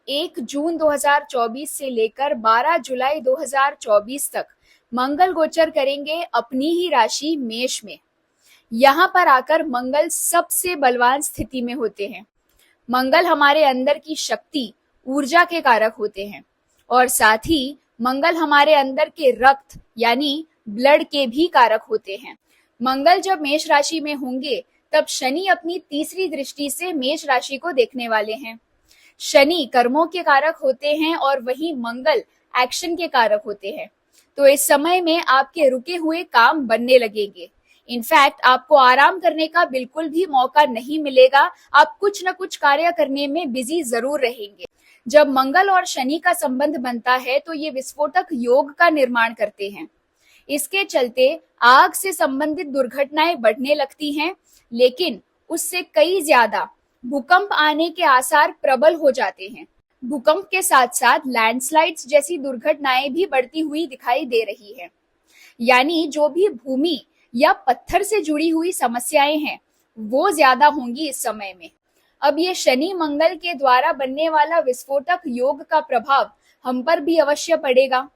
1 जून 2024 से लेकर 12 जुलाई 2024 तक मंगल गोचर करेंगे अपनी ही राशि मेष में। यहाँ पर आकर मंगल सबसे बलवान स्थिति में होते हैं। मंगल हमारे अंदर की शक्ति, ऊर्जा के कारक होते हैं और साथ ही मंगल हमारे अंदर के रक्त यानी ब्लड के भी कारक होते हैं। मंगल जब मेष राशि में होंगे तब शनि अपनी तीसरी दृष्टि से मेष राशि को देखने वाले हैं। शनि कर्मों के कारक होते हैं और वहीं मंगल एक्शन के कारक होते हैं। तो इस समय में आपके रुके हुए काम बनने लगेंगे। इनफैक्ट आपको आराम करने का बिल्कुल भी मौका नहीं मिलेगा। आप कुछ न कुछ कार्य करने में बिजी जरूर रहेंगे। जब मंगल और शनि का संबंध बनता है तो ये विस्फोटक योग का निर्माण करते हैं। इसके चलते आग से संबंधित दुर्घटनाएं बढ़ने लगती हैं, लेकिन उससे कई ज्यादा भूकंप आने के आसार प्रबल हो जाते हैं। भूकंप के साथ साथ लैंडस्लाइड्स जैसी दुर्घटनाएं भी बढ़ती हुई दिखाई दे रही है। यानी जो भी भूमि या पत्थर से जुड़ी हुई समस्याएं हैं वो ज्यादा होंगी इस समय में। अब ये शनि मंगल के द्वारा बनने वाला विस्फोटक योग का प्रभाव हम पर भी अवश्य पड़ेगा।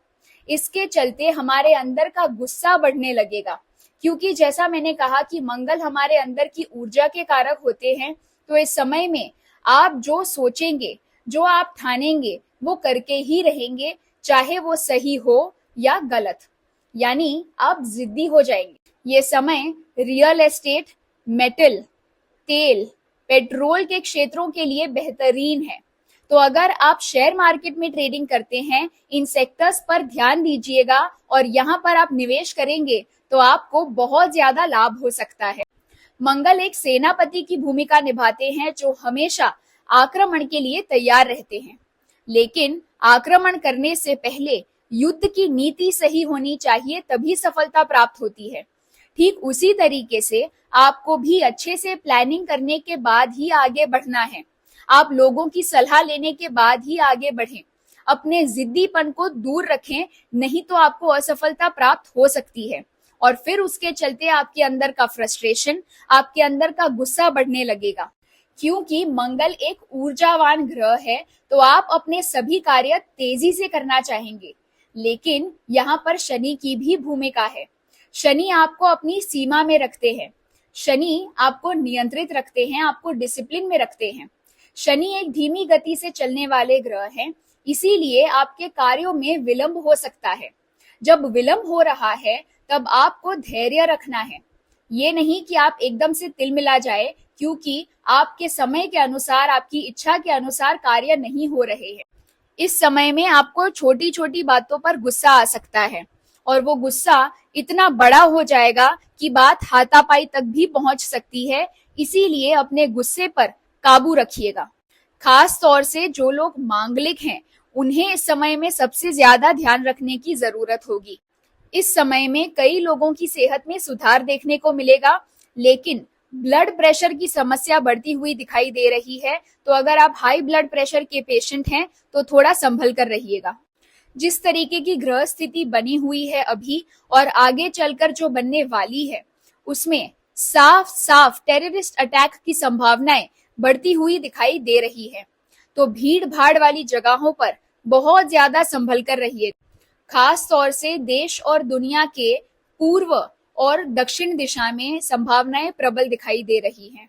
इसके चलते हमारे अंदर का गुस्सा बढ़ने लगेगा, क्योंकि जैसा मैंने कहा कि मंगल हमारे अंदर की ऊर्जा के कारक होते हैं। तो इस समय में आप जो सोचेंगे, जो आप ठानेंगे वो करके ही रहेंगे, चाहे वो सही हो या गलत। यानी आप जिद्दी हो जाएंगे। ये समय रियल एस्टेट, मेटल, तेल, पेट्रोल के क्षेत्रों के लिए बेहतरीन है। तो अगर आप शेयर मार्केट में ट्रेडिंग करते हैं, इन सेक्टर्स पर ध्यान दीजिएगा और यहाँ पर आप निवेश करेंगे तो आपको बहुत ज्यादा लाभ हो सकता है। मंगल एक सेनापति की भूमिका निभाते हैं जो हमेशा आक्रमण के लिए तैयार रहते हैं, लेकिन आक्रमण करने से पहले युद्ध की नीति सही होनी चाहिए, तभी सफलता प्राप्त होती है। ठीक उसी तरीके से आपको भी अच्छे से प्लानिंग करने के बाद ही आगे बढ़ना है। आप लोगों की सलाह लेने के बाद ही आगे बढ़ें। अपने जिद्दीपन को दूर रखें, नहीं तो आपको असफलता प्राप्त हो सकती है और फिर उसके चलते आपके अंदर का फ्रस्ट्रेशन, आपके अंदर का गुस्सा बढ़ने लगेगा। क्योंकि मंगल एक ऊर्जावान ग्रह है तो आप अपने सभी कार्य तेजी से करना चाहेंगे, लेकिन यहाँ पर शनि की भी भूमिका है। शनि आपको अपनी सीमा में रखते हैं। शनि आपको नियंत्रित रखते हैं, आपको डिसिप्लिन में रखते हैं। शनि एक धीमी गति से चलने वाले ग्रह हैं, इसीलिए आपके कार्यों में विलंब हो सकता है। जब विलंब हो रहा है तब आपको धैर्य रखना है। ये नहीं कि आप एकदम से तिलमिला जाए, क्योंकि आपके समय के अनुसार, आपकी इच्छा के अनुसार कार्य नहीं हो रहे हैं। इस समय में आपको छोटी छोटी बातों पर गुस्सा आ सकता है और वो गुस्सा इतना बड़ा हो जाएगा कि बात हाथापाई तक भी पहुंच सकती है। इसीलिए अपने गुस्से पर काबू रखिएगा। खास तौर से जो लोग मांगलिक हैं, उन्हें इस समय में सबसे ज्यादा ध्यान रखने की जरूरत होगी। इस समय में कई लोगों की सेहत में सुधार देखने को मिलेगा, लेकिन ब्लड प्रेशर की समस्या बढ़ती हुई दिखाई दे रही है। तो अगर आप हाई ब्लड प्रेशर के पेशेंट हैं तो थोड़ा संभल कर रहिएगा। जिस तरीके की ग्रह स्थिति बनी हुई है अभी और आगे चलकर जो बनने वाली है, उसमें साफ साफ टेररिस्ट अटैक की संभावनाएं बढ़ती हुई दिखाई दे रही है। तो भीड़ भाड़ वाली जगहों पर बहुत ज्यादा संभल कर रहिए। खास तौर से देश और दुनिया के पूर्व और दक्षिण दिशा में संभावनाएं प्रबल दिखाई दे रही हैं।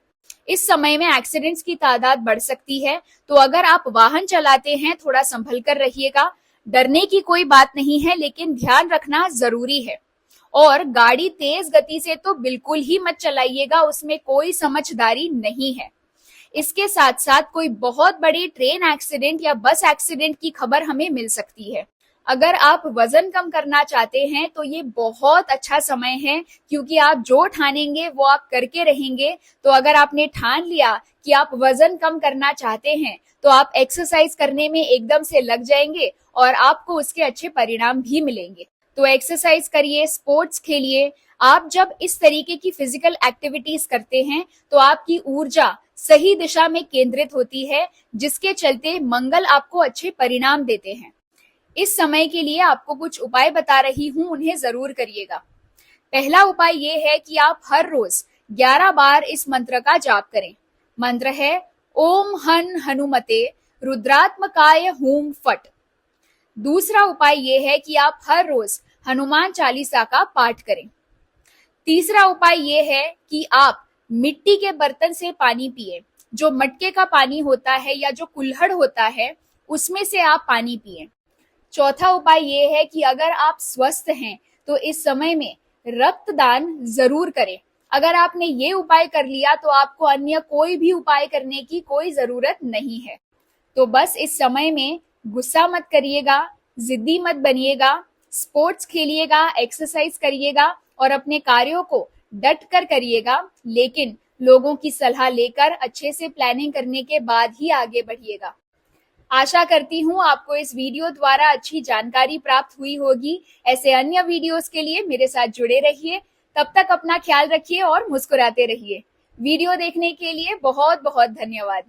इस समय में एक्सीडेंट्स की तादाद बढ़ सकती है। तो अगर आप वाहन चलाते हैं, थोड़ा संभल कर रहिएगा। डरने की कोई बात नहीं है, लेकिन ध्यान रखना जरूरी है। और गाड़ी तेज गति से तो बिल्कुल ही मत चलाइएगा, उसमें कोई समझदारी नहीं है। इसके साथ साथ कोई बहुत बड़ी ट्रेन एक्सीडेंट या बस एक्सीडेंट की खबर हमें मिल सकती है। अगर आप वजन कम करना चाहते हैं तो ये बहुत अच्छा समय है, क्योंकि आप जो ठानेंगे वो आप करके रहेंगे। तो अगर आपने ठान लिया कि आप वजन कम करना चाहते हैं तो आप एक्सरसाइज करने में एकदम से लग जाएंगे और आपको उसके अच्छे परिणाम भी मिलेंगे। तो एक्सरसाइज करिए, स्पोर्ट्स खेलिए। आप जब इस तरीके की फिजिकल एक्टिविटीज करते हैं तो आपकी ऊर्जा सही दिशा में केंद्रित होती है, जिसके चलते मंगल आपको अच्छे परिणाम देते हैं। इस समय के लिए आपको कुछ उपाय बता रही हूं, उन्हें जरूर करिएगा। पहला उपाय ये है कि आप हर रोज 11 बार इस मंत्र का जाप करें। मंत्र है ओम हन हनुमते रुद्रात्मकाय हूम फट। दूसरा उपाय ये है कि आप हर रोज हनुमान चालीसा का पाठ करें। तीसरा उपाय ये है कि आप मिट्टी के बर्तन से पानी पिए। जो मटके का पानी होता है या जो कुल्हड़ होता है उसमें से आप पानी पिए। चौथा उपाय ये है कि अगर आप स्वस्थ हैं तो इस समय में रक्तदान जरूर करें। अगर आपने ये उपाय कर लिया तो आपको अन्य कोई भी उपाय करने की कोई जरूरत नहीं है। तो बस इस समय में गुस्सा मत करिएगा, जिद्दी मत बनिएगा, स्पोर्ट्स खेलिएगा, एक्सरसाइज करिएगा और अपने कार्यों को डट कर करिएगा, लेकिन लोगों की सलाह लेकर अच्छे से प्लानिंग करने के बाद ही आगे बढ़िएगा। आशा करती हूँ आपको इस वीडियो द्वारा अच्छी जानकारी प्राप्त हुई होगी। ऐसे अन्य वीडियोस के लिए मेरे साथ जुड़े रहिए। तब तक अपना ख्याल रखिए और मुस्कुराते रहिए। वीडियो देखने के लिए बहुत बहुत धन्यवाद।